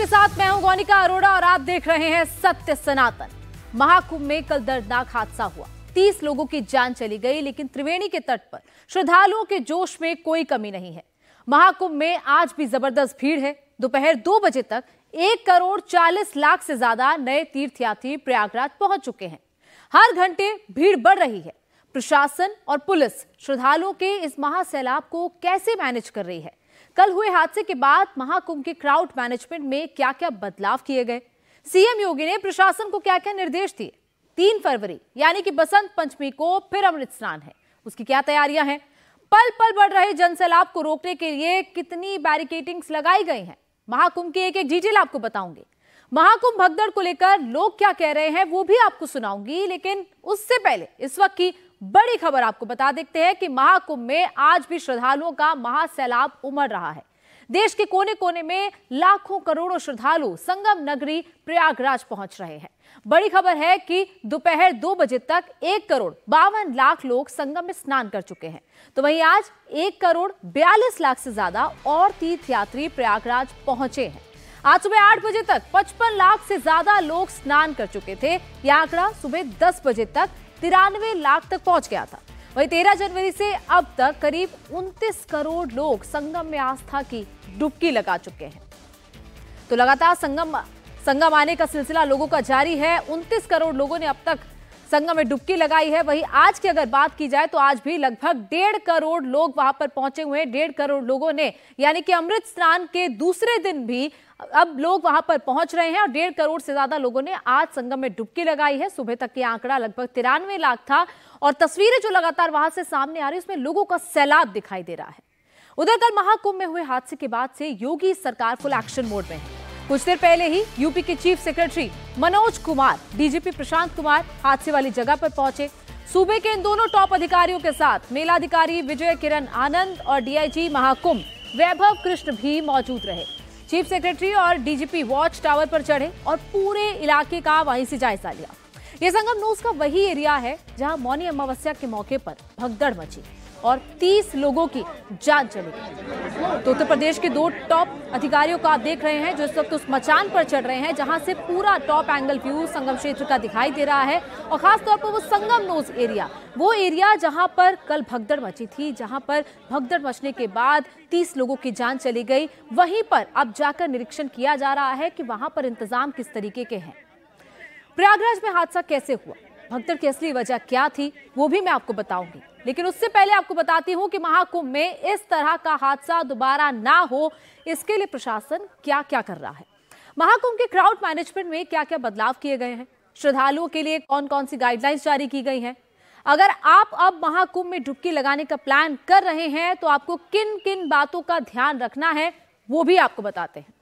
साथ मैं हूं गौनिका अरोड़ा और आप देख रहे हैं सत्य सनातन। महाकुंभ में कल दर्दनाक हादसा हुआ, 30 लोगों की जान चली गई, लेकिन त्रिवेणी के तट पर श्रद्धालुओं के जोश में कोई कमी नहीं है। महाकुंभ में आज भी जबरदस्त भीड़ है। दोपहर 2 बजे तक 1,40,00,000 से ज्यादा नए तीर्थयात्री प्रयागराज पहुंच चुके हैं। हर घंटे भीड़ बढ़ रही है। प्रशासन और पुलिस श्रद्धालुओं के इस महासैलाब को कैसे मैनेज कर रही है? कल हुए हादसे के बाद महाकुंभ के क्राउड मैनेजमेंट में क्या क्या बदलाव किए गए? सीएम योगी ने प्रशासन को क्या क्या निर्देश दिए? 3 फरवरी यानी कि बसंत पंचमी को फिर अमृत स्नान है, उसकी क्या तैयारियां हैं? पल पल बढ़ रहे जनसैलाब को रोकने के लिए कितनी बैरिकेडिंग्स लगाई गई हैं? महाकुंभ की एक एक डिटेल आपको बताऊंगी। महाकुंभ भगदड़ को लेकर लोग क्या कह रहे हैं वो भी आपको सुनाऊंगी, लेकिन उससे पहले इस वक्त की बड़ी खबर आपको बता देते हैं कि महाकुंभ में आज भी श्रद्धालुओं का महासैलाब उमड़ रहा है। देश के कोने कोने में लाखों करोड़ों श्रद्धालु संगम नगरी प्रयागराज पहुंच रहे हैं। बड़ी खबर है कि दोपहर 2 बजे तक 1,52,00,000 लोग संगम में स्नान कर चुके हैं, तो वहीं आज 1,42,00,000 से ज्यादा और तीर्थयात्री प्रयागराज पहुंचे हैं। आज सुबह 8 बजे तक 55 लाख से ज्यादा लोग स्नान कर चुके थे। यह आंकड़ा सुबह 10 बजे तक 93 लाख तक पहुंच गया था। वहीं 13 जनवरी से अब तक करीब 29 करोड़ लोग संगम में आस्था की डुबकी लगा चुके हैं। तो लगातार संगम आने का सिलसिला लोगों का जारी है। 29 करोड़ लोगों ने अब तक संगम में डुबकी लगाई है। वहीं आज की अगर बात की जाए तो आज भी लगभग 1.5 करोड़ लोग वहां पर पहुंचे हुए हैं। 1.5 करोड़ लोगों ने, यानी कि अमृत स्नान के दूसरे दिन भी अब लोग वहां पर पहुंच रहे हैं और 1.5 करोड़ से ज्यादा लोगों ने आज संगम में डुबकी लगाई है। सुबह तक ये आंकड़ा लगभग 93 लाख था और तस्वीरें जो लगातार वहां से सामने आ रही है उसमें लोगों का सैलाब दिखाई दे रहा है। उधर कल महाकुंभ में हुए हादसे के बाद से योगी सरकार फुल एक्शन मोड में है। कुछ देर पहले ही यूपी के chief secretary Manoj Kumar, DGP Prashant Kumar हादसे वाली जगह पर पहुंचे। सूबे के इन दोनों टॉप अधिकारियों के साथ मेलाधिकारी विजय किरण आनंद और डीआईजी महाकुंभ वैभव कृष्ण भी मौजूद रहे। चीफ सेक्रेटरी और डीजीपी वॉच टावर पर चढ़े और पूरे इलाके का वहीं से जायजा लिया। यह संगम नोस का वही एरिया है जहां मौनी अमावस्या के मौके पर भगदड़ मची और 30 लोगों की जान चली गई। तो उत्तर प्रदेश के 2 टॉप अधिकारियों को आप देख रहे हैं जो इस वक्त उस मचान पर चढ़ रहे हैं जहां से पूरा टॉप एंगल व्यू संगम क्षेत्र का दिखाई दे रहा है और खास तौर पर वो संगम नोज एरिया, वो एरिया जहां पर कल भगदड़ मची थी, जहां पर भगदड़ मचने के बाद 30 लोगों की जान चली गई। वहीं पर अब जाकर निरीक्षण किया जा रहा है कि वहां पर इंतजाम किस तरीके के हैं। प्रयागराज में हादसा कैसे हुआ, भगदड़ की असली वजह क्या थी, वो भी मैं आपको बताऊंगी, लेकिन उससे पहले आपको बताती हूं कि महाकुंभ में इस तरह का हादसा दोबारा ना हो, इसके लिए प्रशासन क्या क्या कर रहा है। महाकुंभ के क्राउड मैनेजमेंट में क्या क्या बदलाव किए गए हैं, श्रद्धालुओं के लिए कौन कौन सी गाइडलाइंस जारी की गई हैं। अगर आप अब महाकुंभ में डुबकी लगाने का प्लान कर रहे हैं तो आपको किन किन बातों का ध्यान रखना है वो भी आपको बताते हैं।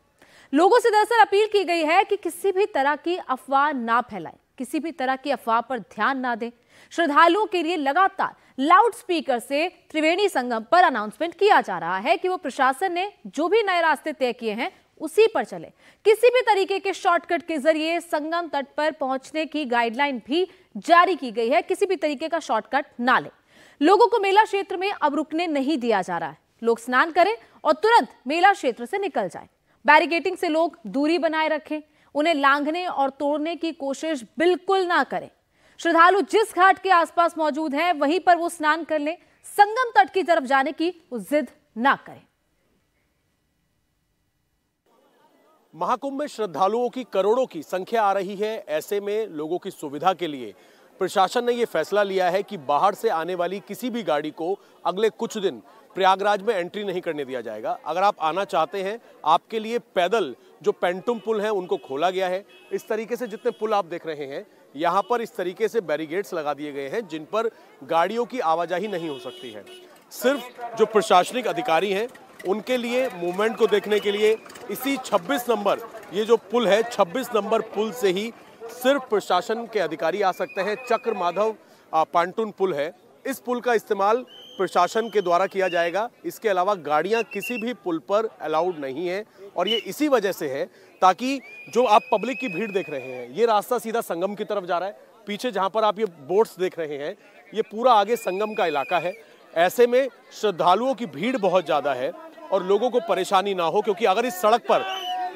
लोगों से दरअसल अपील की गई है कि किसी भी तरह की अफवाह ना फैलाएं, किसी भी तरह की अफवाह पर ध्यान ना दें। श्रद्धालुओं के लिए लगातार लाउड स्पीकर से त्रिवेणी संगम पर अनाउंसमेंट किया जा रहा है कि वो प्रशासन ने जो भी नए रास्ते तय किए हैं उसी पर चले। किसी भी तरीके के शॉर्टकट के जरिए संगम तट पर पहुंचने की गाइडलाइन भी जारी की गई है। किसी भी तरीके का शॉर्टकट ना ले। लोगों को मेला क्षेत्र में अब रुकने नहीं दिया जा रहा है। लोग स्नान करें और तुरंत मेला क्षेत्र से निकल जाएं। बैरिकेडिंग से लोग दूरी बनाए रखें। उन्हें लांघने और तोड़ने की कोशिश बिल्कुल ना करें। श्रद्धालु जिस घाट के आसपास मौजूद हैं वहीं पर वो स्नान कर लें। संगम तट की तरफ जाने की वो जिद ना करें। महाकुंभ में श्रद्धालुओं की करोड़ों की संख्या आ रही है। ऐसे में लोगों की सुविधा के लिए प्रशासन ने यह फैसला लिया है कि बाहर से आने वाली किसी भी गाड़ी को अगले कुछ दिन प्रयागराज में एंट्री नहीं करने दिया जाएगा। अगर आप आना चाहते हैं, आपके लिए पैदल जो पेंटुम पुल हैं उनको खोला गया है। इस तरीके से जितने पुल आप देख रहे हैं यहाँ पर इस तरीके से बैरिकेड्स लगा दिए गए हैं जिन पर गाड़ियों की आवाजाही नहीं हो सकती है। सिर्फ जो प्रशासनिक अधिकारी हैं उनके लिए मूवमेंट को देखने के लिए इसी 26 नंबर, ये जो पुल है 26 नंबर पुल से ही सिर्फ प्रशासन के अधिकारी आ सकते हैं। चक्र माधव पांटून पुल है, इस पुल का इस्तेमाल प्रशासन के द्वारा किया जाएगा। इसके अलावा गाड़ियां किसी भी पुल पर अलाउड नहीं है और ये इसी वजह से है ताकि जो आप पब्लिक की भीड़ देख रहे हैं, ये रास्ता सीधा संगम की तरफ जा रहा है। पीछे जहां पर आप ये बोट्स देख रहे हैं, ये पूरा आगे संगम का इलाका है। ऐसे में श्रद्धालुओं की भीड़ बहुत ज्यादा है और लोगों को परेशानी ना हो, क्योंकि अगर इस सड़क पर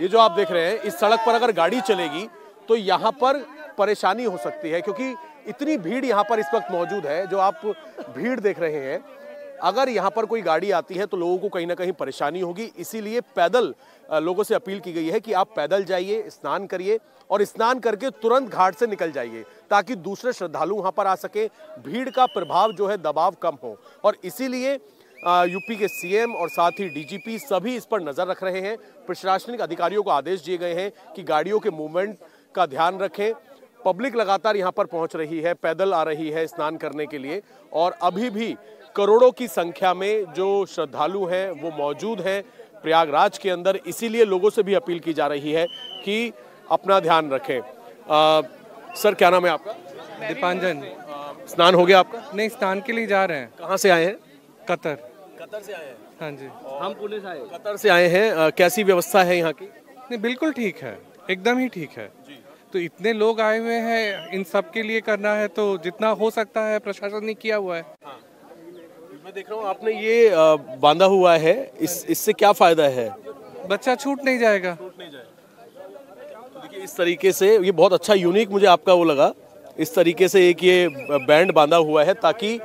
ये जो आप देख रहे हैं, इस सड़क पर अगर गाड़ी चलेगी तो यहाँ पर परेशानी हो सकती है, क्योंकि इतनी भीड़ यहाँ पर इस वक्त मौजूद है। जो आप भीड़ देख रहे हैं, अगर यहाँ पर कोई गाड़ी आती है तो लोगों को कहीं ना कहीं परेशानी होगी। इसीलिए पैदल लोगों से अपील की गई है कि आप पैदल जाइए, स्नान करिए और स्नान करके तुरंत घाट से निकल जाइए, ताकि दूसरे श्रद्धालु वहाँ पर आ सके, भीड़ का प्रभाव जो है, दबाव कम हो। और इसीलिए यूपी के सीएम और साथ ही डीजीपी सभी इस पर नजर रख रहे हैं। प्रशासनिक अधिकारियों को आदेश दिए गए हैं कि गाड़ियों के मूवमेंट का ध्यान रखें। पब्लिक लगातार यहाँ पर पहुँच रही है, पैदल आ रही है स्नान करने के लिए, और अभी भी करोड़ों की संख्या में जो श्रद्धालु हैं वो मौजूद हैं प्रयागराज के अंदर। इसीलिए लोगों से भी अपील की जा रही है कि अपना ध्यान रखें। सर, क्या नाम है आपका? दीपांजन। स्नान हो गया आपका? नहीं, स्नान के लिए जा रहे हैं। कहाँ से आए हैं? कतर से आए हैं? हाँ जी। हम पुणे से आए। कतर से आए हैं। कैसी व्यवस्था है यहाँ की? नहीं, बिल्कुल ठीक है, एकदम ही ठीक है। तो इतने लोग आए हुए हैं, इन सब के लिए करना है तो जितना हो सकता है प्रशासन ने किया हुआ है। हाँ। मैं देख रहा हूँ आपने ये बांधा हुआ है, इससे क्या फायदा है? बच्चा छूट नहीं जाएगा। तो देखिए, इस तरीके से ये बहुत अच्छा यूनिक मुझे आपका वो लगा। इस तरीके से एक ये बैंड बांधा हुआ है ताकि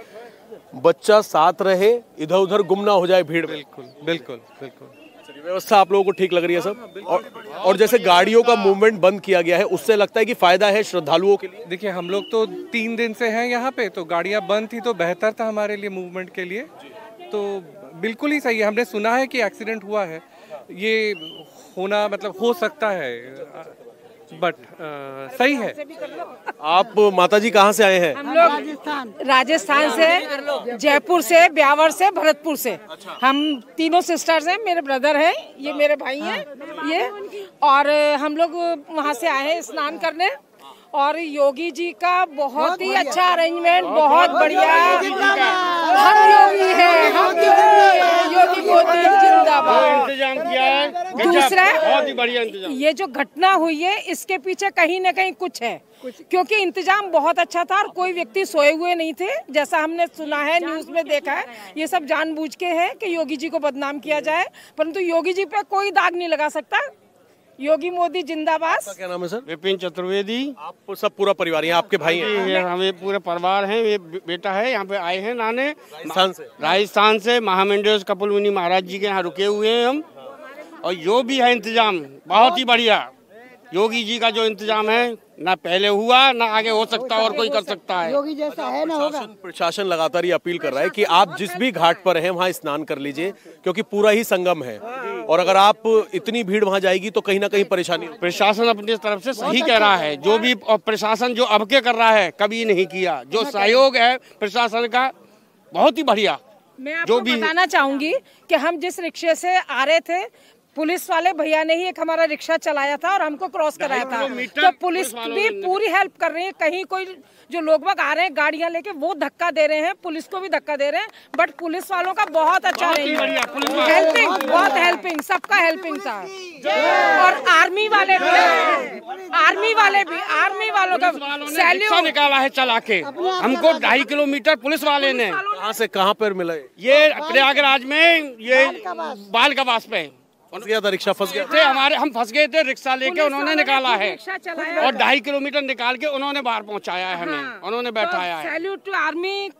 बच्चा साथ रहे, इधर उधर गुम ना हो जाए भीड़ में। बिल्कुल बिल्कुल बिल्कुल। व्यवस्था आप लोगों को ठीक लग रही है सब? और जैसे गाड़ियों का मूवमेंट बंद किया गया है, उससे लगता है कि फायदा है श्रद्धालुओं के लिए? देखिए, हम लोग तो 3 दिन से हैं यहाँ पे, तो गाड़ियाँ बंद थी तो बेहतर था हमारे लिए मूवमेंट के लिए। तो बिल्कुल ही सही है। हमने सुना है कि एक्सीडेंट हुआ है, ये होना मतलब हो सकता है, बट सही है। आप माताजी कहाँ से आए हैं? हम लोग राजस्थान से, जयपुर से, ब्यावर से, भरतपुर से। हम तीनों सिस्टर्स हैं, मेरे ब्रदर हैं, ये मेरे भाई हैं ये, और हम लोग वहाँ से आए हैं स्नान करने। और योगी जी का बहुत ही अच्छा अरेंजमेंट, बहुत बढ़िया। हम योगी है, हम योगी मोदी जिंदाबाद। इंतजाम किया है दूसरा, बहुत ही बढ़िया इंतजाम। ये जो घटना हुई है इसके पीछे कहीं न कहीं कुछ है, क्योंकि इंतजाम बहुत अच्छा था और कोई व्यक्ति सोए हुए नहीं थे, जैसा हमने सुना है, न्यूज में देखा है। ये सब जानबूझ के है कि योगी जी को बदनाम किया जाए, परंतु योगी जी पे कोई दाग नहीं लगा सकता। योगी मोदी जिंदाबाद। क्या नाम है सर? विपिन चतुर्वेदी। आप सब पूरा परिवार यहाँ आपके भाई हैं? हमें पूरे परिवार हैं, ये बेटा है, यहाँ पे आए हैं नाने राजस्थान से। महामंडल कपिल मुनि महाराज जी के यहाँ रुके हुए हैं हम। और जो भी है इंतजाम बहुत ही बढ़िया। योगी जी का जो इंतजाम है, ना पहले हुआ ना आगे हो सकता और कोई कर सकता है। योगी जैसा है ना होगा। प्रशासन लगातार ये अपील कर रहा है कि आप जिस भी घाट पर हैं वहाँ स्नान कर लीजिए, क्योंकि पूरा ही संगम है, और अगर आप इतनी भीड़ वहाँ जाएगी तो कहीं ना कहीं परेशानी होगी। प्रशासन अपनी तरफ से सही कह रहा है, जो भी प्रशासन जो अब के कर रहा है कभी नहीं किया। जो सहयोग है प्रशासन का बहुत ही बढ़िया। मैं आपको बताना चाहूंगी कि हम जिस रिक्शे से आ रहे थे, पुलिस वाले भैया ने ही एक हमारा रिक्शा चलाया था और हमको क्रॉस कराया था। तो पुलिस भी पूरी हेल्प कर रही है। कहीं कोई जो लोग बाग आ रहे हैं गाड़ियां लेके, वो धक्का दे रहे हैं, पुलिस को भी धक्का दे रहे हैं, बट पुलिस वालों का बहुत अच्छा हेल्पिंग, बहुत हेल्पिंग, सबका हेल्पिंग था। और आर्मी वाले भी, आर्मी वालों का सैल्यूट निकाला है चला के। हमको 2.5 किलोमीटर पुलिस वाले ने। कहाँ से कहाँ पर मिला? ये प्रयागराज में, ये बाल कबास पे फंस गया था, रिक्शा फंस गया थे हमारे, हम फंस गए थे, रिक्शा लेके उन्होंने निकाला है और 2.5 किलोमीटर निकाल के उन्होंने बाहर पहुंचाया है हमें, उन्होंने बैठाया है। Salute to army,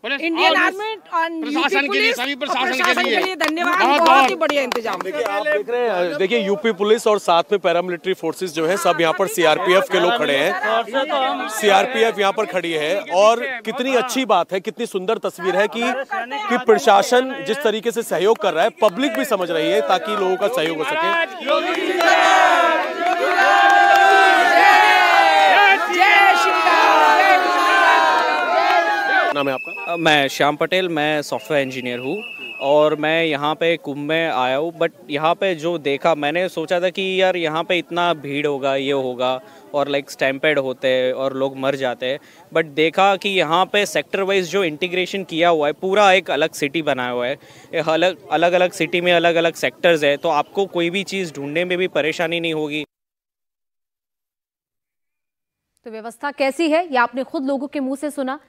Indian army और प्रशासन के लिए, सभी प्रशासन के लिए धन्यवाद। बहुत ही बढ़िया इंतजाम। देखिए, आप देख रहे हैं, देखिए यूपी पुलिस और साथ में पैरामिलिट्री फोर्सेस जो है, सब यहाँ पर सीआरपीएफ के लोग खड़े हैं। सीआरपीएफ यहाँ पर खड़ी है, और कितनी अच्छी बात है, कितनी सुंदर तस्वीर है कि प्रशासन जिस तरीके से सहयोग कर रहा है, पब्लिक भी समझ रही है ताकि लोगों का सहयोग हो सके। नाम है आपका? मैं श्याम पटेल, मैं सॉफ्टवेयर इंजीनियर हूँ और मैं यहाँ पे कुंभ में आया हूँ। बट यहाँ पे जो देखा, मैंने सोचा था कि यार यहाँ पे इतना भीड़ होगा, ये होगा और लाइक स्टैम्पेड होते हैं और लोग मर जाते हैं। बट देखा कि यहाँ पे सेक्टर वाइज जो इंटीग्रेशन किया हुआ है, पूरा एक अलग सिटी बनाया हुआ है। अलग अलग सिटी में अलग अलग सेक्टर्स है, तो आपको कोई भी चीज़ ढूंढने में भी परेशानी नहीं होगी। तो व्यवस्था कैसी है ये आपने खुद लोगों के मुंह से सुना।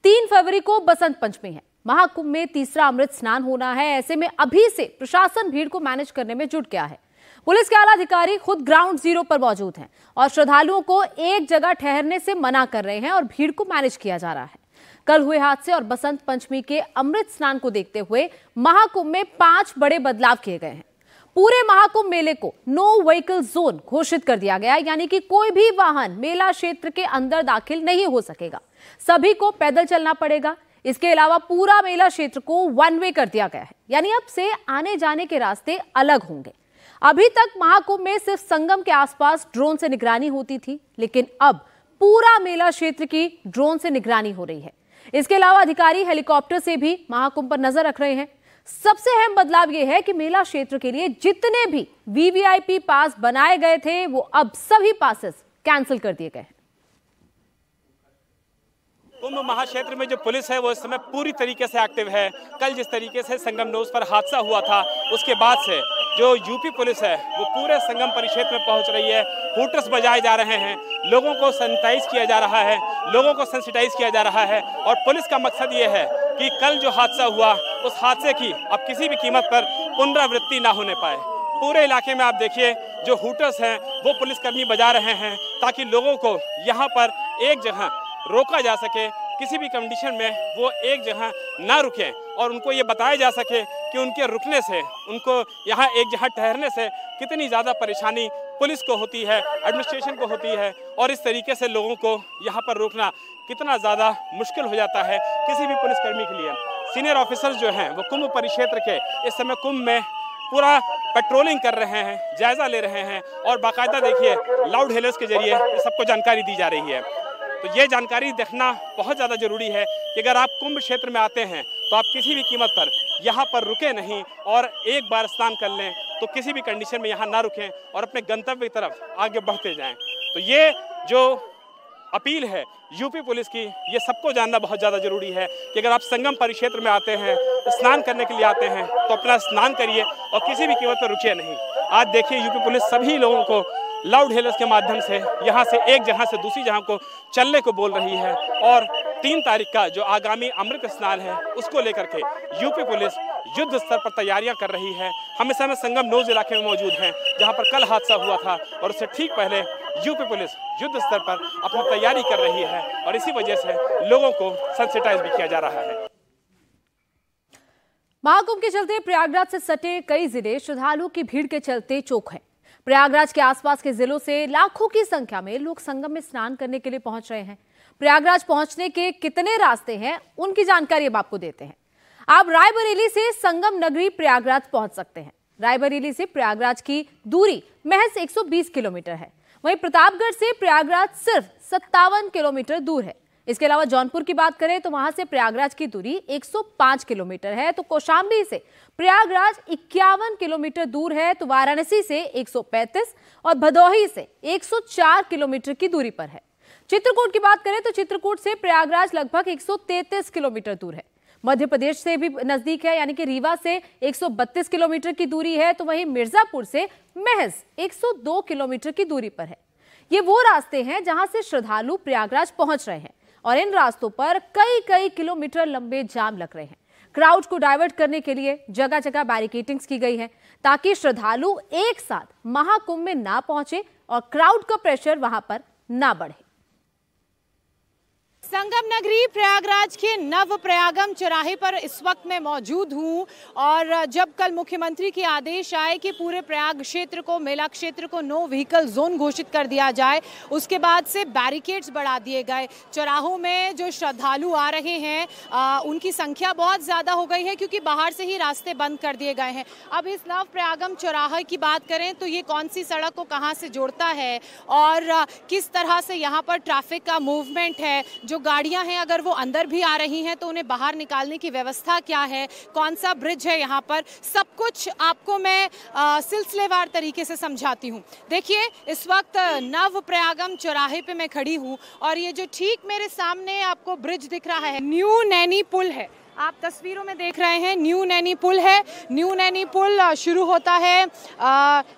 3 फरवरी को बसंत पंचमी है, महाकुंभ में तीसरा अमृत स्नान होना है। ऐसे में अभी से प्रशासन भीड़ को मैनेज करने में जुट गया है। पुलिस के आला अधिकारी खुद ग्राउंड जीरो पर मौजूद हैं और श्रद्धालुओं को एक जगह ठहरने से मना कर रहे हैं और भीड़ को मैनेज किया जा रहा है। कल हुए हादसे और बसंत पंचमी के अमृत स्नान को देखते हुए महाकुंभ में 5 बड़े बदलाव किए गए हैं। पूरे महाकुंभ मेले को नो व्हीकल जोन घोषित कर दिया गया है, यानी कि कोई भी वाहन मेला क्षेत्र के अंदर दाखिल नहीं हो सकेगा, सभी को पैदल चलना पड़ेगा। इसके अलावा पूरा मेला क्षेत्र को वन वे कर दिया गया है, यानी अब से आने जाने के रास्ते अलग होंगे। अभी तक महाकुंभ में सिर्फ संगम के आसपास ड्रोन से निगरानी होती थी, लेकिन अब पूरा मेला क्षेत्र की ड्रोन से निगरानी हो रही है। इसके अलावा अधिकारी हेलीकॉप्टर से भी महाकुंभ पर नजर रख रहे हैं। सबसे अहम बदलाव यह है कि मेला क्षेत्र के लिए जितने भी वीवीआईपी पास बनाए गए थे वो अब सभी पासेस कैंसिल कर दिए गए हैं। कुंभ महाक्षेत्र में जो पुलिस है वो इस समय पूरी तरीके से एक्टिव है। कल जिस तरीके से संगम नोज पर हादसा हुआ था उसके बाद से जो यूपी पुलिस है वो पूरे संगम परिक्षेत्र में पहुंच रही है। हूटर्स बजाए जा रहे हैं, लोगों को सैनिटाइज किया जा रहा है, और पुलिस का मकसद ये है कि कल जो हादसा हुआ उस हादसे की अब किसी भी कीमत पर पुनरावृत्ति ना होने पाए। पूरे इलाके में आप देखिए जो हूटर्स हैं वो पुलिसकर्मी बजा रहे हैं ताकि लोगों को यहाँ पर एक जगह रोका जा सके, किसी भी कंडीशन में वो एक जगह ना रुकें और उनको ये बताया जा सके कि उनके रुकने से, उनको यहाँ एक जगह ठहरने से कितनी ज़्यादा परेशानी पुलिस को होती है, एडमिनिस्ट्रेशन को होती है, और इस तरीके से लोगों को यहाँ पर रोकना कितना ज़्यादा मुश्किल हो जाता है किसी भी पुलिसकर्मी के लिए। सीनियर ऑफिसर्स जो हैं वो कुंभ परिक्षेत्र के इस समय कुंभ में पूरा पेट्रोलिंग कर रहे हैं, जायजा ले रहे हैं, और बाकायदा देखिए लाउड हेलर्स के जरिए सबको जानकारी दी जा रही है। तो ये जानकारी देखना बहुत ज़्यादा ज़रूरी है कि अगर आप कुंभ क्षेत्र में आते हैं तो आप किसी भी कीमत पर यहाँ पर रुके नहीं, और एक बार स्नान कर लें तो किसी भी कंडीशन में यहाँ ना रुकें और अपने गंतव्य की तरफ आगे बढ़ते जाएं। तो ये जो अपील है यूपी पुलिस की, ये सबको जानना बहुत ज़्यादा ज़रूरी है कि अगर आप संगम परिक्षेत्र में आते हैं, स्नान करने के लिए आते हैं, तो अपना स्नान करिए और किसी भी कीमत पर रुकिए नहीं। आज देखिए यूपी पुलिस सभी लोगों को लाउड हेलर्स के माध्यम से यहाँ से एक जगह से दूसरी जगह को चलने को बोल रही है, और 3 तारीख का जो आगामी अमृत स्नान है उसको लेकर के यूपी पुलिस युद्ध स्तर पर तैयारियां कर रही है। हम इस समय संगम नोज इलाके में मौजूद हैं जहां पर कल हादसा हुआ था, और उससे ठीक पहले यूपी पुलिस युद्ध स्तर पर अपनी तैयारी कर रही है, और इसी वजह से लोगों को सेंसिटाइज भी किया जा रहा है। महाकुंभ के चलते प्रयागराज से सटे कई जिले श्रद्धालुओं की भीड़ के चलते चौक हैं। प्रयागराज के आसपास के जिलों से लाखों की संख्या में लोग संगम में स्नान करने के लिए पहुंच रहे हैं। प्रयागराज पहुंचने के कितने रास्ते हैं उनकी जानकारी अब आपको देते हैं। आप रायबरेली से संगम नगरी प्रयागराज पहुंच सकते हैं। रायबरेली से प्रयागराज की दूरी महज 120 किलोमीटर है। वहीं प्रतापगढ़ से प्रयागराज सिर्फ 57 किलोमीटर दूर है। इसके अलावा जौनपुर की बात करें तो वहां से प्रयागराज की दूरी 105 किलोमीटर है, तो कौशाम्बी से प्रयागराज 51 किलोमीटर दूर है, तो वाराणसी से 135 और भदोही से 104 किलोमीटर की दूरी पर है। चित्रकूट की बात करें तो चित्रकूट से प्रयागराज लगभग 133 किलोमीटर दूर है। मध्य प्रदेश से भी नजदीक है, यानी कि रीवा से 132 किलोमीटर की दूरी है, तो वहीं मिर्जापुर से महज 102 किलोमीटर की दूरी पर है। ये वो रास्ते हैं जहां से श्रद्धालु प्रयागराज पहुंच रहे हैं, और इन रास्तों पर कई किलोमीटर लंबे जाम लग रहे हैं। क्राउड को डाइवर्ट करने के लिए जगह जगह बैरिकेडिंग्स की गई है ताकि श्रद्धालु एक साथ महाकुंभ में ना पहुंचे और क्राउड का प्रेशर वहां पर ना बढ़े। संगम नगरी प्रयागराज के नव प्रयागम चौराहे पर इस वक्त मैं मौजूद हूं, और जब कल मुख्यमंत्री के आदेश आए कि पूरे प्रयाग क्षेत्र को, मेला क्षेत्र को नो व्हीकल जोन घोषित कर दिया जाए, उसके बाद से बैरिकेड्स बढ़ा दिए गए। चौराहों में जो श्रद्धालु आ रहे हैं उनकी संख्या बहुत ज़्यादा हो गई है क्योंकि बाहर से ही रास्ते बंद कर दिए गए हैं। अब इस नव प्रयागम चौराहे की बात करें तो ये कौन सी सड़क को कहाँ से जोड़ता है और किस तरह से यहाँ पर ट्रैफिक का मूवमेंट है, जो गाड़ियां हैं अगर वो अंदर भी आ रही हैं तो उन्हें बाहर निकालने की व्यवस्था क्या है, कौन सा ब्रिज है यहाँ पर, सब कुछ आपको मैं सिलसिलेवार तरीके से समझाती हूँ। देखिए इस वक्त नव प्रयागम चौराहे पे मैं खड़ी हूँ, और ये जो ठीक मेरे सामने आपको ब्रिज दिख रहा है, न्यू नैनी पुल है। आप तस्वीरों में देख रहे हैं न्यू नैनी पुल है। न्यू नैनी पुल शुरू होता है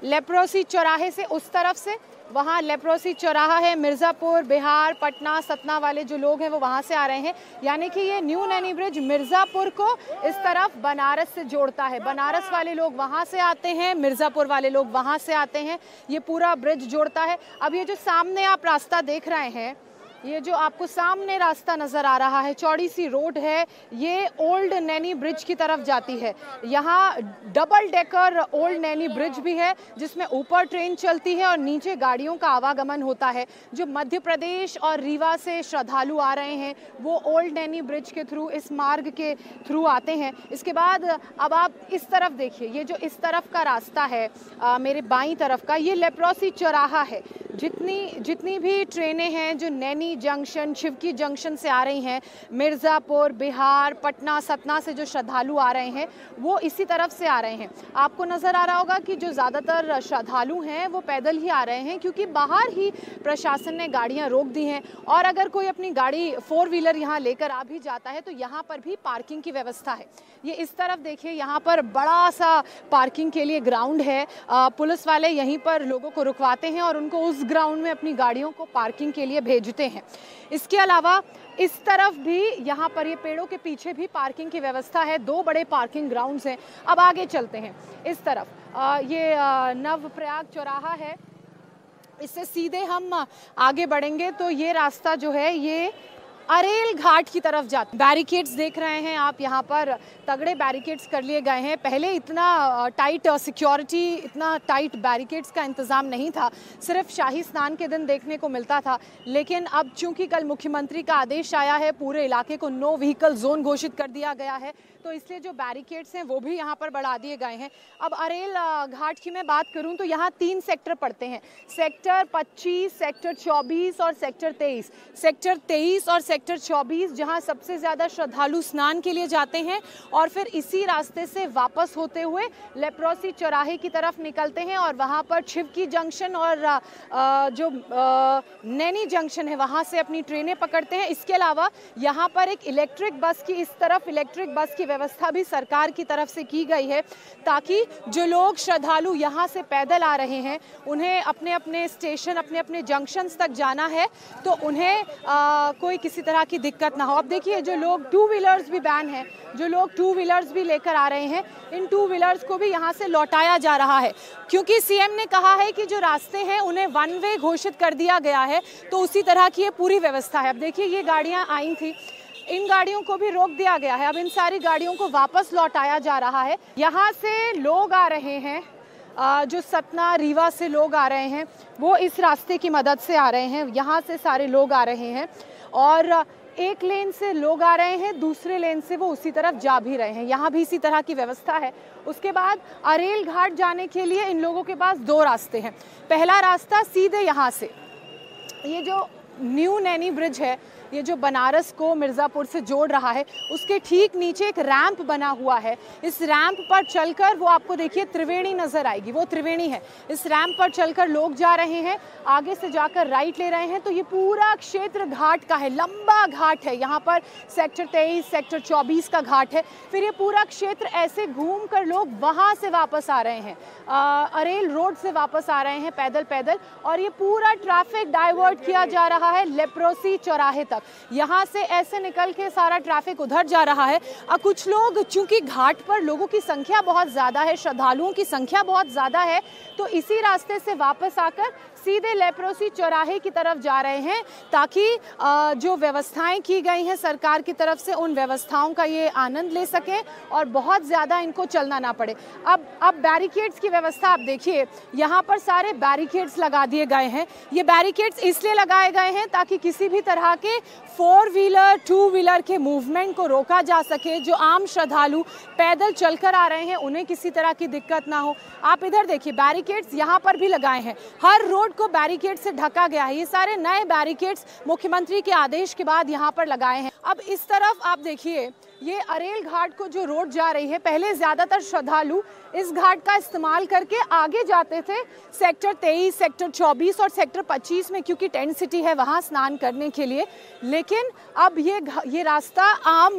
लेप्रोसी चौराहे से, उस तरफ से वहाँ लेप्रोसी चौराहा है, मिर्ज़ापुर, बिहार, पटना, सतना वाले जो लोग हैं वो वहाँ से आ रहे हैं। यानी कि ये न्यू नैनी ब्रिज मिर्ज़ापुर को इस तरफ बनारस से जोड़ता है। बनारस वाले लोग वहाँ से आते हैं, मिर्ज़ापुर वाले लोग वहाँ से आते हैं, ये पूरा ब्रिज जोड़ता है। अब ये जो सामने आप रास्ता देख रहे हैं, ये जो आपको सामने रास्ता नज़र आ रहा है, चौड़ी सी रोड है, ये ओल्ड नैनी ब्रिज की तरफ जाती है। यहाँ double decker old Naini bridge भी है जिसमें ऊपर ट्रेन चलती है और नीचे गाड़ियों का आवागमन होता है। जो मध्य प्रदेश और रीवा से श्रद्धालु आ रहे हैं वो ओल्ड नैनी ब्रिज के थ्रू, इस मार्ग के थ्रू आते हैं। इसके बाद अब आप इस तरफ देखिए, ये जो इस तरफ का रास्ता है मेरे बाईं तरफ का, ये लेप्रोसी चौराहा है। जितनी भी ट्रेनें हैं जो नैनी जंक्शन, शिवकी जंक्शन से आ रही हैं, मिर्ज़ापुर, बिहार, पटना, सतना से जो श्रद्धालु आ रहे हैं वो इसी तरफ से आ रहे हैं। आपको नज़र आ रहा होगा कि जो ज़्यादातर श्रद्धालु हैं वो पैदल ही आ रहे हैं, क्योंकि बाहर ही प्रशासन ने गाड़ियां रोक दी हैं। और अगर कोई अपनी गाड़ी 4 व्हीलर यहाँ लेकर आ भी जाता है तो यहाँ पर भी पार्किंग की व्यवस्था है। ये इस तरफ देखिए, यहाँ पर बड़ा सा पार्किंग के लिए ग्राउंड है। पुलिस वाले यहीं पर लोगों को रुकवाते हैं और उनको उस ग्राउंड में अपनी गाड़ियों को पार्किंग के लिए भेजते हैं। इसके अलावा इस तरफ भी, यहाँ पर ये पेड़ों के पीछे भी पार्किंग की व्यवस्था है। 2 बड़े पार्किंग ग्राउंड्स हैं। अब आगे चलते हैं इस तरफ, ये नवप्रयाग चौराहा है, इससे सीधे हम आगे बढ़ेंगे तो ये रास्ता जो है ये अरेल घाट की तरफ जाता। बैरिकेड्स देख रहे हैं आप, यहाँ पर तगड़े बैरिकेड्स कर लिए गए हैं। पहले इतना टाइट सिक्योरिटी, इतना टाइट बैरिकेड्स का इंतज़ाम नहीं था, सिर्फ शाही स्नान के दिन देखने को मिलता था। लेकिन अब चूंकि कल मुख्यमंत्री का आदेश आया है, पूरे इलाके को नो व्हीकल जोन घोषित कर दिया गया है, तो इसलिए जो बैरिकेड्स हैं वो भी यहाँ पर बढ़ा दिए गए हैं। अब अरेल घाट की मैं बात करूँ तो यहाँ 3 सेक्टर पड़ते हैं, सेक्टर 25, सेक्टर 24 और सेक्टर 23। सेक्टर 23 और सेक्टर 24 जहाँ सबसे ज़्यादा श्रद्धालु स्नान के लिए जाते हैं और फिर इसी रास्ते से वापस होते हुए लेप्रोसी चौराहे की तरफ निकलते हैं और वहाँ पर शिवकी जंक्शन और जो नैनी जंक्शन है वहाँ से अपनी ट्रेनें पकड़ते हैं। इसके अलावा यहाँ पर एक इलेक्ट्रिक बस की, इस तरफ इलेक्ट्रिक बस की व्यवस्था भी सरकार की तरफ से की गई है, ताकि जो लोग श्रद्धालु यहाँ से पैदल आ रहे हैं उन्हें अपने अपने स्टेशन, अपने अपने जंक्शंस तक जाना है तो उन्हें कोई किसी तरह की दिक्कत ना हो। अब देखिए, जो लोग 2 व्हीलर्स भी बैन है, जो लोग 2 व्हीलर्स भी लेकर आ रहे हैं, इन 2 व्हीलर्स को भी यहाँ से लौटाया जा रहा है, क्योंकि सीएम ने कहा है कि जो रास्ते हैं उन्हें 1 वे घोषित कर दिया गया है, तो उसी तरह की ये पूरी व्यवस्था है। अब देखिए, ये गाड़ियाँ आई थी, इन गाड़ियों को भी रोक दिया गया है। अब इन सारी गाड़ियों को वापस लौटाया जा रहा है। यहाँ से लोग आ रहे हैं, जो सतना, रीवा से लोग आ रहे हैं वो इस रास्ते की मदद से आ रहे हैं। यहाँ से सारे लोग आ रहे हैं और एक लेन से लोग आ रहे हैं, दूसरे लेन से वो उसी तरफ जा भी रहे हैं। यहाँ भी इसी तरह की व्यवस्था है। उसके बाद अरेल घाट जाने के लिए इन लोगों के पास 2 रास्ते हैं। पहला रास्ता सीधे यहाँ से, ये जो न्यू नैनी ब्रिज है, ये जो बनारस को मिर्ज़ापुर से जोड़ रहा है, उसके ठीक नीचे एक रैंप बना हुआ है। इस रैंप पर चलकर वो आपको देखिए त्रिवेणी नज़र आएगी, वो त्रिवेणी है। इस रैंप पर चलकर लोग जा रहे हैं, आगे से जाकर राइट ले रहे हैं तो ये पूरा क्षेत्र घाट का है, लंबा घाट है। यहाँ पर सेक्टर 23, सेक्टर 24 का घाट है। फिर ये पूरा क्षेत्र ऐसे घूम कर लोग वहाँ से वापस आ रहे हैं, अरेल रोड से वापस आ रहे हैं पैदल पैदल, और ये पूरा ट्रैफिक डाइवर्ट किया जा रहा है लेप्रोसी चौराहे तक। यहाँ से ऐसे निकल के सारा ट्रैफिक उधर जा रहा है। कुछ लोग, चूंकि घाट पर लोगों की संख्या बहुत ज़्यादा है, श्रद्धालुओं की संख्या बहुत ज़्यादा है, तो इसी रास्ते से वापस आकर सीधे लेप्रोसी चौराहे की तरफ जा रहे हैं, ताकि जो व्यवस्थाएं की गई हैं सरकार की तरफ से उन व्यवस्थाओं का ये आनंद ले सकें और बहुत ज़्यादा इनको चलना ना पड़े। अब बैरिकेड्स की व्यवस्था आप देखिए, यहाँ पर सारे बैरिकेड्स लगा दिए गए हैं। ये बैरिकेड्स इसलिए लगाए गए हैं ताकि किसी भी तरह के 4 व्हीलर 2 व्हीलर के मूवमेंट को रोका जा सके। जो आम श्रद्धालु पैदल चलकर आ रहे हैं उन्हें किसी तरह की दिक्कत ना हो। आप इधर देखिए, बैरिकेड्स यहाँ पर भी लगाए हैं, हर रोड को बैरिकेड से ढका गया है। ये सारे नए बैरिकेड्स मुख्यमंत्री के आदेश के बाद यहाँ पर लगाए हैं। अब इस तरफ आप देखिए, ये अरेल घाट को जो रोड जा रही है, पहले ज्यादातर श्रद्धालु इस घाट का इस्तेमाल करके आगे जाते थे सेक्टर 23, सेक्टर 24 और सेक्टर 25 में, क्योंकि टेंट सिटी है वहां स्नान करने के लिए। लेकिन अब ये रास्ता आम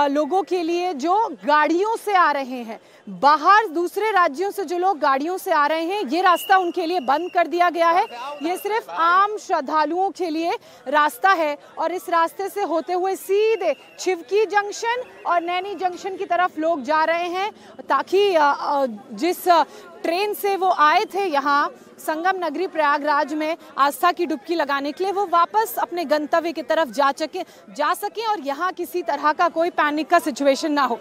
लोगों के लिए जो गाड़ियों से आ रहे हैं, बाहर दूसरे राज्यों से जो लोग गाड़ियों से आ रहे हैं, ये रास्ता उनके लिए बंद कर दिया गया है। ये सिर्फ आम श्रद्धालुओं के लिए रास्ता है और इस रास्ते से होते हुए सीधे छिवकी जंक्शन और नैनी जंक्शन की तरफ लोग जा रहे हैं, ताकि जिस ट्रेन से वो आए थे यहाँ संगम नगरी प्रयागराज में आस्था की डुबकी लगाने के लिए, वो वापस अपने गंतव्य की तरफ जा सके और यहाँ किसी तरह का कोई पैनिक का सिचुएशन ना हो।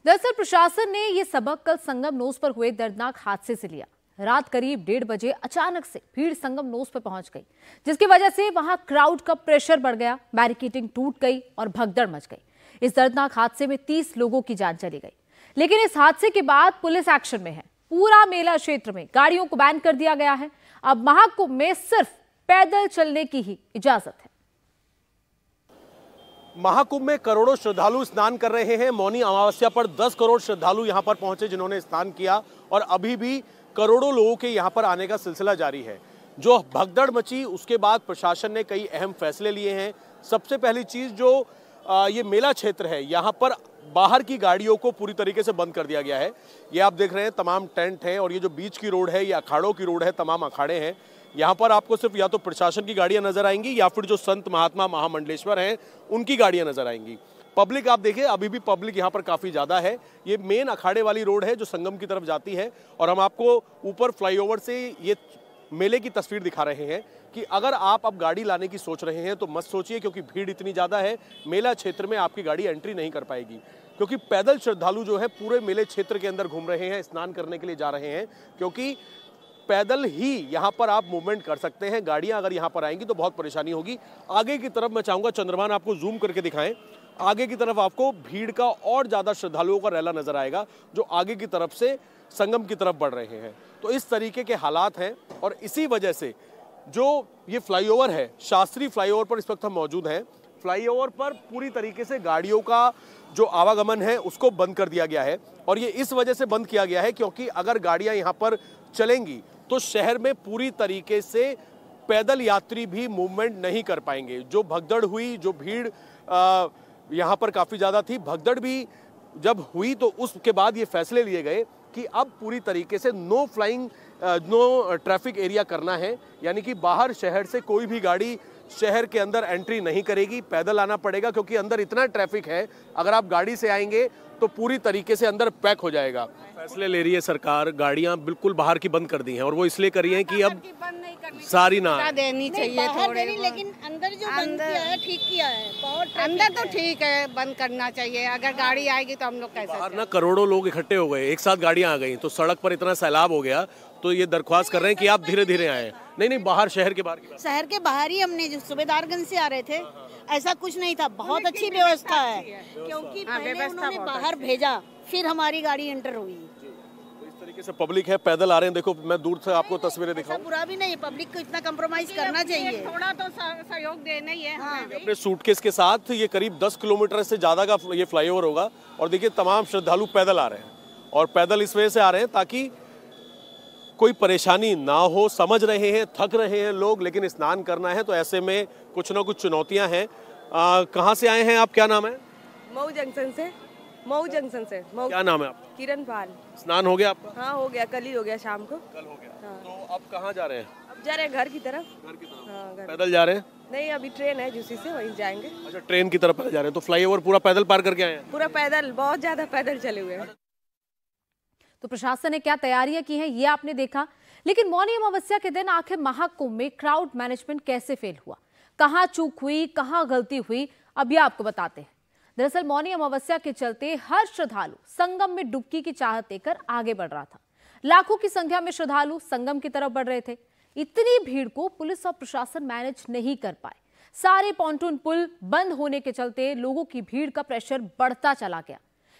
दरअसल प्रशासन ने ये सबक कल संगम नोस पर हुए दर्दनाक हादसे से लिया। रात करीब 1:30 बजे अचानक से भीड़ संगम नोस पर पहुंच गई, जिसकी वजह से वहां क्राउड का प्रेशर बढ़ गया, बैरिकेडिंग टूट गई और भगदड़ मच गई। इस दर्दनाक हादसे में 30 लोगों की जान चली गई। लेकिन इस हादसे के बाद पुलिस एक्शन में है। पूरा मेला क्षेत्र में गाड़ियों को बैन कर दिया गया है। अब महाकुंभ में सिर्फ पैदल चलने की ही इजाजत है। महाकुंभ में करोड़ों श्रद्धालु स्नान कर रहे हैं। मौनी अमावस्या पर 10 करोड़ श्रद्धालु यहां पर पहुंचे, जिन्होंने स्नान किया, और अभी भी करोड़ों लोगों के यहां पर आने का सिलसिला जारी है। जो भगदड़ मची, उसके बाद प्रशासन ने कई अहम फैसले लिए हैं। सबसे पहली चीज, जो ये मेला क्षेत्र है, यहाँ पर बाहर की गाड़ियों को पूरी तरीके से बंद कर दिया गया है। ये आप देख रहे हैं, तमाम टेंट हैं, और ये जो बीच की रोड है, ये अखाड़ों की रोड है, तमाम अखाड़े हैं। यहाँ पर आपको सिर्फ या तो प्रशासन की गाड़ियां नजर आएंगी या फिर जो संत महात्मा महामंडलेश्वर हैं उनकी गाड़ियां नजर आएंगी। पब्लिक आप देखिए, अभी भी पब्लिक यहाँ पर काफी ज्यादा है। ये मेन अखाड़े वाली रोड है जो संगम की तरफ जाती है, और हम आपको ऊपर फ्लाईओवर से ये मेले की तस्वीर दिखा रहे हैं कि अगर आप अब गाड़ी लाने की सोच रहे हैं तो मत सोचिए, क्योंकि भीड़ इतनी ज्यादा है, मेला क्षेत्र में आपकी गाड़ी एंट्री नहीं कर पाएगी। क्योंकि पैदल श्रद्धालु जो है पूरे मेले क्षेत्र के अंदर घूम रहे हैं, स्नान करने के लिए जा रहे हैं, क्योंकि पैदल ही यहाँ पर आप मूवमेंट कर सकते हैं। गाड़ियाँ अगर यहाँ पर आएंगी तो बहुत परेशानी होगी। आगे की तरफ मैं चाहूँगा चंद्रभान आपको जूम करके दिखाएं। आगे की तरफ आपको भीड़ का और ज़्यादा श्रद्धालुओं का रैला नजर आएगा, जो आगे की तरफ से संगम की तरफ बढ़ रहे हैं। तो इस तरीके के हालात हैं, और इसी वजह से जो ये फ्लाईओवर है, शास्त्री फ्लाईओवर पर इस वक्त हम मौजूद हैं। फ्लाईओवर पर पूरी तरीके से गाड़ियों का जो आवागमन है उसको बंद कर दिया गया है, और ये इस वजह से बंद किया गया है क्योंकि अगर गाड़ियां यहाँ पर चलेंगी तो शहर में पूरी तरीके से पैदल यात्री भी मूवमेंट नहीं कर पाएंगे। जो भगदड़ हुई, जो भीड़ यहाँ पर काफ़ी ज़्यादा थी, भगदड़ भी जब हुई तो उसके बाद ये फैसले लिए गए कि अब पूरी तरीके से नो ट्रैफिक एरिया करना है, यानी कि बाहर शहर से कोई भी गाड़ी शहर के अंदर एंट्री नहीं करेगी, पैदल आना पड़ेगा, क्योंकि अंदर इतना ट्रैफिक है। अगर आप गाड़ी से आएंगे तो पूरी तरीके से अंदर पैक हो जाएगा। फैसले ले रही है सरकार, गाड़ियां बिल्कुल बाहर की बंद कर दी हैं, और वो इसलिए करी हैं कि अब सारी ना देनी चाहिए थोड़ी, लेकिन अंदर जो बंद किया है ठीक किया है, बहुत अंदर तो ठीक है, बंद करना चाहिए। अगर गाड़ी आएगी तो हम लोग कैसे? बाहर ना करोड़ों लोग इकट्ठे हो गए, एक साथ गाड़ियां आ गई, तो सड़क पर इतना सैलाब हो गया, तो ये दरख्वास्त कर रहे हैं कि आप धीरे धीरे आए। नहीं, बाहर, शहर के बाहर की, शहर के बाहर ही हमने जो सूबेदारगंज से आ रहे थे, ऐसा कुछ नहीं था। बहुत अच्छी व्यवस्था है, क्योंकि पहले उन्होंने बाहर भेजा, फिर हमारी गाड़ी एंटर हुई। इस तरीके से पब्लिक है, पैदल आ रहे हैं। देखो, मैं दूर से आपको तस्वीरें दिखाऊं। बुरा भी नहीं है, पब्लिक को इतना कम्प्रोमाइज करना चाहिए, थोड़ा तो सहयोग देना ही है। अपने सूटकेस के साथ ये करीब 10 किलोमीटर से ज्यादा का ये फ्लाईओवर होगा, और देखिए तमाम श्रद्धालु पैदल आ रहे हैं, और पैदल इस वजह से आ रहे हैं ताकि कोई परेशानी ना हो। समझ रहे हैं, थक रहे हैं लोग, लेकिन स्नान करना है, तो ऐसे में कुछ ना कुछ चुनौतियां हैं। कहाँ से आए हैं आप? क्या नाम है? मऊ जंक्शन से। क्या नाम है आपका? किरण पाल। स्नान हो गया आपका? हाँ, हो गया, कल ही हो गया, शाम को। कल हो गया। हाँ। तो अब कहाँ जा रहे हैं? अब जा रहे हैं घर की तरफ। हाँ, पैदल जा रहे हैं? नहीं, अभी ट्रेन है झूसी से, वहीं जाएंगे। अच्छा, ट्रेन की तरफ जा रहे हैं, तो फ्लाईओवर पूरा पैदल पार करके आए हैं? पूरा पैदल, बहुत ज्यादा पैदल चले हुए हैं। तो प्रशासन ने क्या तैयारियां की हैं ये आपने देखा, लेकिन मौनी अमावस्या के दिन आखिर महाकुंभ में क्राउड मैनेजमेंट कैसे फेल हुआ, कहां चूक हुई, कहां गलती हुई, अब ये आपको बताते हैं। दरअसल मौनी अमावस्या के चलते हर श्रद्धालु संगम में डुबकी की चाहत लेकर आगे बढ़ रहा था। लाखों की संख्या में श्रद्धालु संगम की तरफ बढ़ रहे थे। इतनी भीड़ को पुलिस और प्रशासन मैनेज नहीं कर पाए। सारे पॉन्टून पुल बंद होने के चलते लोगों की भीड़ का प्रेशर बढ़ता चला गया।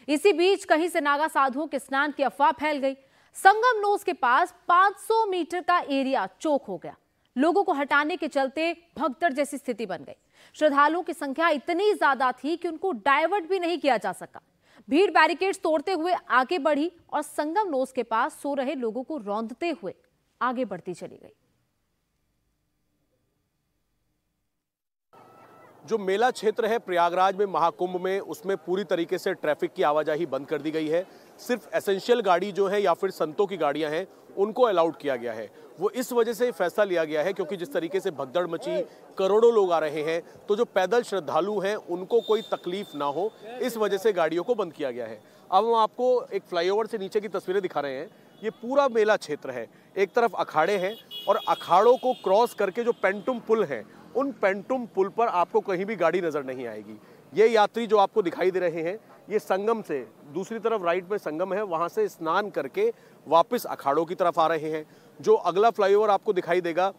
इसी बीच कहीं से नागा साधुओं के स्नान की अफवाह फैल गई। संगम नोस के पास 500 मीटर का एरिया चोक हो गया। लोगों को हटाने के चलते भगदड़ जैसी स्थिति बन गई। श्रद्धालुओं की संख्या इतनी ज्यादा थी कि उनको डाइवर्ट भी नहीं किया जा सका। भीड़ बैरिकेड्स तोड़ते हुए आगे बढ़ी और संगम नोस के पास सो रहे लोगों को रौंदते हुए आगे बढ़ती चली गई। जो मेला क्षेत्र है प्रयागराज में महाकुंभ में, उसमें पूरी तरीके से ट्रैफिक की आवाजाही बंद कर दी गई है। सिर्फ एसेंशियल गाड़ी जो है या फिर संतों की गाड़ियां हैं उनको अलाउड किया गया है। वो इस वजह से फैसला लिया गया है क्योंकि जिस तरीके से भगदड़ मची, करोड़ों लोग आ रहे हैं, तो जो पैदल श्रद्धालु हैं उनको कोई तकलीफ ना हो, इस वजह से गाड़ियों को बंद किया गया है। अब हम आपको एक फ्लाईओवर से नीचे की तस्वीरें दिखा रहे हैं। ये पूरा मेला क्षेत्र है, एक तरफ अखाड़े हैं और अखाड़ों को क्रॉस करके जो पेंटुम पुल है, उन पेंटुम पुल पर आपको कहीं भी गाड़ी नजर नहीं आएगी। ये यात्री जो आपको दिखाई दे रहे हैं, ये संगम से दूसरी तरफ राइट में संगम है, वहां से स्नान करके वापस अखाड़ों की तरफ आ रहे हैं। जो अगला फ्लाईओवर आपको दिखाई देगा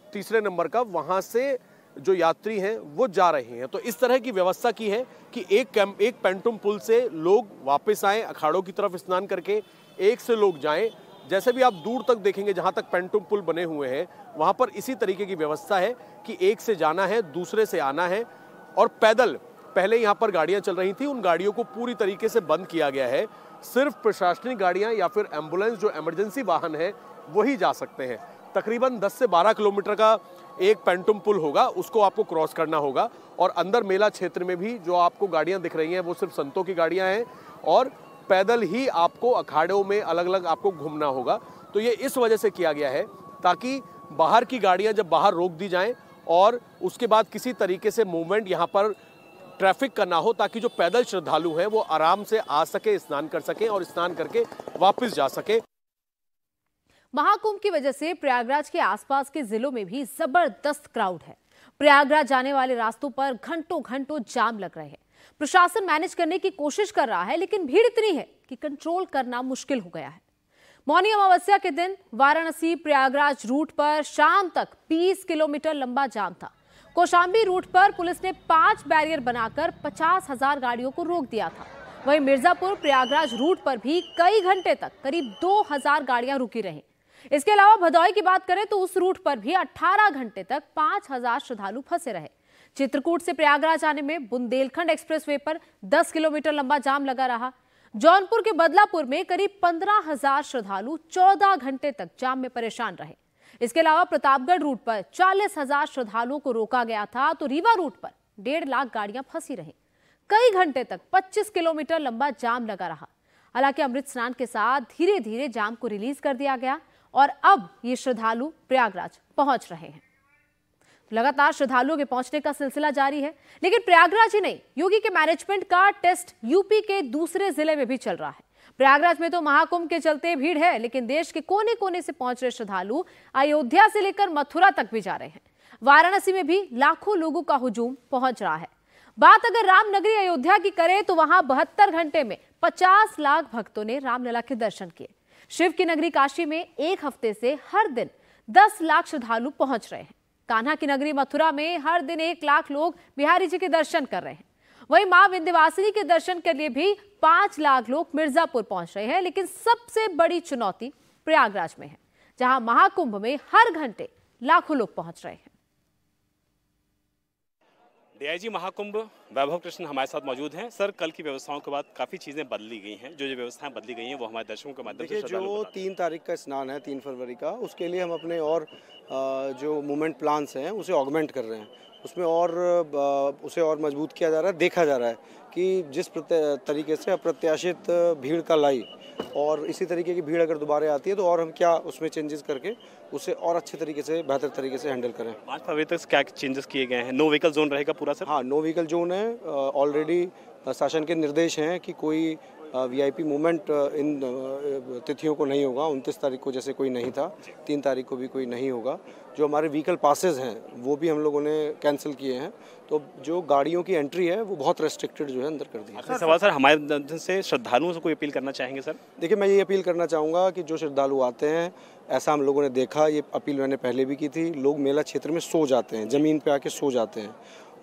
तीसरे नंबर का, वहां से जो यात्री हैं वो जा रहे हैं। तो इस तरह की व्यवस्था की है कि एक पेंटुम पुल से लोग वापस आए अखाड़ों की तरफ स्नान करके, एक से लोग जाएं। जैसे भी आप दूर तक देखेंगे जहां तक पेंटुम पुल बने हुए हैं वहां पर इसी तरीके की व्यवस्था है कि एक से जाना है, दूसरे से आना है। और पैदल पहले यहां पर गाड़ियां चल रही थी, उन गाड़ियों को पूरी तरीके से बंद किया गया है। सिर्फ प्रशासनिक गाड़ियां या फिर एम्बुलेंस जो इमरजेंसी वाहन है वही जा सकते हैं। तकरीबन 10 से 12 किलोमीटर का एक पेंटुम पुल होगा, उसको आपको क्रॉस करना होगा। और अंदर मेला क्षेत्र में भी जो आपको गाड़ियां दिख रही हैं वो सिर्फ संतों की गाड़ियां हैं और पैदल ही आपको अखाड़ों में अलग अलग आपको घूमना होगा। तो ये इस वजह से किया गया है ताकि बाहर की गाड़ियां जब बाहर रोक दी जाएं और उसके बाद किसी तरीके से मूवमेंट यहां पर ट्रैफिक का ना हो, ताकि जो पैदल श्रद्धालु हैं वो आराम से आ सके, स्नान कर सके और स्नान करके वापस जा सके। महाकुंभ की वजह से प्रयागराज के आसपास के जिलों में भी जबरदस्त क्राउड है। प्रयागराज जाने वाले रास्तों पर घंटों घंटों जाम लग रहे हैं। प्रशासन मैनेज करने की कोशिश कर रहा है, लेकिन भीड़ इतनी है कि कंट्रोल करना मुश्किल हो गया है। मौनी अमावस्या के दिन वाराणसी प्रयागराज रूट पर शाम तक 20 किलोमीटर लंबा जाम था। कौशाम्बी रूट पर पुलिस ने 5 बैरियर बनाकर 50,000 गाड़ियों को रोक दिया था। वहीं मिर्जापुर प्रयागराज रूट पर भी कई घंटे तक करीब 2000 गाड़ियां रुकी रहीं। इसके अलावा भदोही की बात करें तो उस रूट पर भी 18 घंटे तक 5000 श्रद्धालु फंसे रहे। चित्रकूट से प्रयागराज आने में बुंदेलखंड एक्सप्रेसवे पर 10 किलोमीटर लंबा जाम लगा रहा। जौनपुर के बदलापुर में करीब 15,000 श्रद्धालु 14 घंटे तक जाम में परेशान रहे। इसके अलावा प्रतापगढ़ रूट पर 40,000 श्रद्धालुओं को रोका गया था, तो रीवा रूट पर 1.5 लाख गाड़ियां फंसी रहीं। कई घंटे तक 25 किलोमीटर लंबा जाम लगा रहा। हालांकि अमृत स्नान के साथ धीरे धीरे जाम को रिलीज कर दिया गया और अब ये श्रद्धालु प्रयागराज पहुंच रहे हैं। लगातार श्रद्धालुओं के पहुंचने का सिलसिला जारी है, लेकिन प्रयागराज ही नहीं, योगी के मैनेजमेंट का टेस्ट यूपी के दूसरे जिले में भी चल रहा है। प्रयागराज में तो महाकुंभ के चलते भीड़ है, लेकिन देश के कोने कोने से पहुंच रहे श्रद्धालु अयोध्या से लेकर मथुरा तक भी जा रहे हैं। वाराणसी में भी लाखों लोगों का हुजूम पहुंच रहा है। बात अगर रामनगरी अयोध्या की करें तो वहां 72 घंटे में 50 लाख भक्तों ने रामलला के दर्शन किए। शिव की नगरी काशी में एक हफ्ते से हर दिन 10 लाख श्रद्धालु पहुंच रहे हैं। कान्हा की नगरी मथुरा में हर दिन 1 लाख लोग बिहारी जी के दर्शन कर रहे हैं। वहीं मां विंध्यवासिनी के दर्शन के लिए भी 5 लाख लोग मिर्जापुर पहुंच रहे हैं। लेकिन सबसे बड़ी चुनौती प्रयागराज में है, जहां महाकुंभ में हर घंटे लाखों लोग पहुंच रहे हैं। डीआईजी महाकुंभ वैभव कृष्ण हमारे साथ मौजूद हैं। सर, कल की व्यवस्थाओं के बाद काफ़ी चीज़ें बदली गई हैं। जो व्यवस्थाएं बदली गई हैं वो हमारे दर्शकों के माध्यम से जो 3 तारीख का स्नान है, 3 फरवरी का, उसके लिए हम अपने और जो मूवमेंट प्लान्स हैं उसे ऑगमेंट कर रहे हैं। उसमें उसे और मजबूत किया जा रहा है। देखा जा रहा है कि जिस तरीके से अप्रत्याशित भीड़ का लाई और इसी तरीके की भीड़ अगर दोबारा आती है तो और हम क्या उसमें चेंजेस करके उसे और अच्छे तरीके से, बेहतर तरीके से हैंडल करें। 5 फरवरी तक क्या चेंजेस किए गए हैं? नो व्हीकल जोन रहेगा पूरा सर? हाँ, नो व्हीकल जोन है। ऑलरेडी शासन के निर्देश हैं कि कोई वीआईपी मूवमेंट इन तिथियों को नहीं होगा। 29 तारीख को जैसे कोई नहीं था, 3 तारीख को भी कोई नहीं होगा। जो हमारे व्हीकल पासेज हैं वो भी हम लोगों ने कैंसिल किए हैं। तो जो गाड़ियों की एंट्री है वो बहुत रेस्ट्रिक्टेड जो है अंदर कर दी है। सवाल सर, हमारे से श्रद्धालुओं से कोई अपील करना चाहेंगे सर? देखिए, मैं ये अपील करना चाहूँगा कि जो श्रद्धालु आते हैं, ऐसा हम लोगों ने देखा, ये अपील मैंने पहले भी की थी, लोग मेला क्षेत्र में सो जाते हैं, ज़मीन पे आके सो जाते हैं।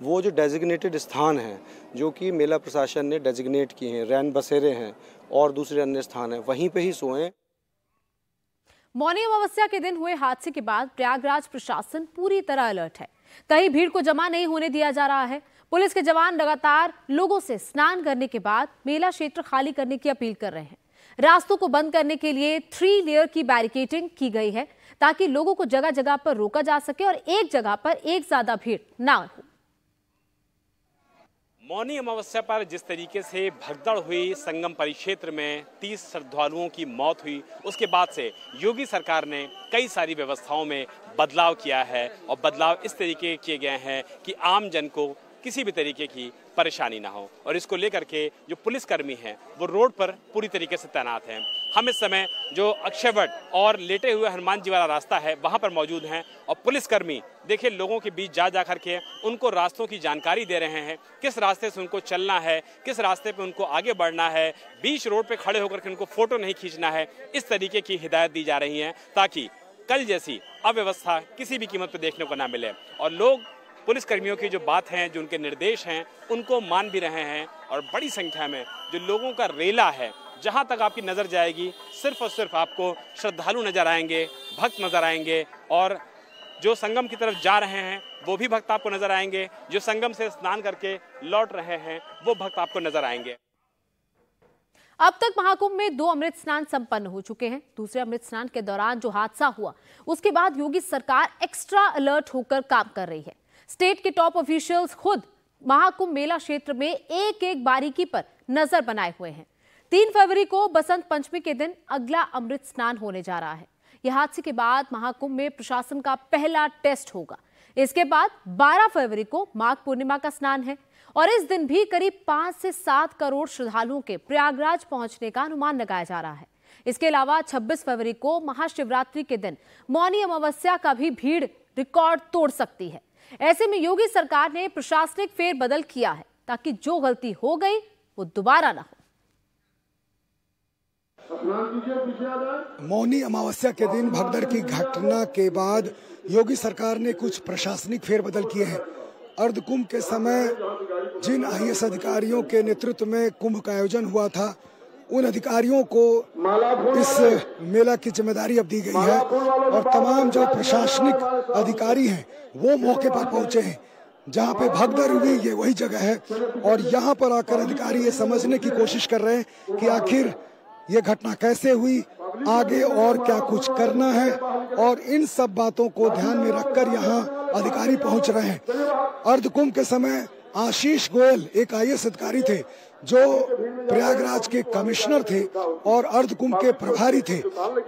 वो जो डेजिग्नेटेड स्थान हैं, जो कि मेला प्रशासन ने डेजिग्नेट किए हैं, रैन बसेरे हैं और दूसरे अन्य स्थान हैं, वहीं पे ही सोएं। मौनी अमावस्या के दिन हुए हादसे के बाद प्रयागराज प्रशासन पूरी तरह अलर्ट है। कहीं भीड़ को जमा नहीं होने दिया जा रहा है। पुलिस के जवान लगातार लोगों से स्नान करने के बाद मेला क्षेत्र खाली करने की अपील कर रहे हैं। रास्तों को बंद करने के लिए 3 लेयर की बैरिकेडिंग की गई है ताकि लोगों को जगह जगह पर रोका जा सके और एक जगह पर एक ज्यादा भीड़ ना हो। मौनी अमावस्या पर जिस तरीके से भगदड़ हुई संगम परिक्षेत्र में 30 श्रद्धालुओं की मौत हुई, उसके बाद से योगी सरकार ने कई सारी व्यवस्थाओं में बदलाव किया है और बदलाव इस तरीके किए गए हैं कि आम जन को किसी भी तरीके की परेशानी ना हो। और इसको लेकर के जो पुलिसकर्मी हैं वो रोड पर पूरी तरीके से तैनात हैं। हम इस समय जो अक्षयवट और लेटे हुए हनुमान जी वाला रास्ता है वहां पर मौजूद हैं और पुलिसकर्मी देखिए लोगों के बीच जा करके उनको रास्तों की जानकारी दे रहे हैं, किस रास्ते से उनको चलना है, किस रास्ते पे उनको आगे बढ़ना है, बीच रोड पे खड़े होकर के उनको फोटो नहीं खींचना है। इस तरीके की हिदायत दी जा रही है ताकि कल जैसी अव्यवस्था किसी भी कीमत पर देखने को ना मिले। और लोग पुलिसकर्मियों की जो बात है, जो उनके निर्देश हैं, उनको मान भी रहे हैं। और बड़ी संख्या में जो लोगों का रेला है, जहां तक आपकी नजर जाएगी सिर्फ और सिर्फ आपको श्रद्धालु नजर आएंगे, भक्त नजर आएंगे। और जो संगम की तरफ जा रहे हैं वो भी भक्त आपको नजर आएंगे, जो संगम से स्नान करके लौट रहे हैं वो भक्त आपको नजर आएंगे। अब तक महाकुंभ में 2 अमृत स्नान संपन्न हो चुके हैं। दूसरे अमृत स्नान के दौरान जो हादसा हुआ उसके बाद योगी सरकार एक्स्ट्रा अलर्ट होकर काम कर रही है। स्टेट के टॉप ऑफिशियल्स खुद महाकुंभ मेला क्षेत्र में एक एक बारीकी पर नजर बनाए हुए हैं। 3 फरवरी को बसंत पंचमी के दिन अगला अमृत स्नान होने जा रहा है। यह हादसे के बाद महाकुंभ में प्रशासन का पहला टेस्ट होगा। इसके बाद 12 फरवरी को माघ पूर्णिमा का स्नान है और इस दिन भी करीब 5 से 7 करोड़ श्रद्धालुओं के प्रयागराज पहुंचने का अनुमान लगाया जा रहा है। इसके अलावा 26 फरवरी को महाशिवरात्रि के दिन मौनी अमावस्या का भी भीड़ रिकॉर्ड तोड़ सकती है। ऐसे में योगी सरकार ने प्रशासनिक फेरबदल किया है ताकि जो गलती हो गई वो दोबारा ना हो। मौनी अमावस्या के दिन भगदड़ की घटना के बाद योगी सरकार ने कुछ प्रशासनिक फेरबदल किए हैं। अर्धकुंभ के समय जिन IAS अधिकारियों के नेतृत्व में कुंभ का आयोजन हुआ था उन अधिकारियों को इस मेला की जिम्मेदारी अब दी गई है और तमाम जो प्रशासनिक अधिकारी हैं वो मौके पर पहुंचे हैं। जहां पे भगदड़ हुई ये वही जगह है और यहां पर आकर अधिकारी ये समझने की कोशिश कर रहे हैं कि आखिर ये घटना कैसे हुई, आगे और क्या कुछ करना है। और इन सब बातों को ध्यान में रखकर यहाँ अधिकारी पहुंच रहे हैं। अर्धकुंभ के समय आशीष गोयल एक IAS अधिकारी थे जो प्रयागराज के कमिश्नर थे और अर्धकुंभ के प्रभारी थे।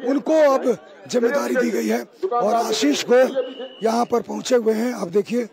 उनको अब जिम्मेदारी दी गई है और आशीष गोयल यहाँ पर पहुंचे हुए हैं। अब देखिए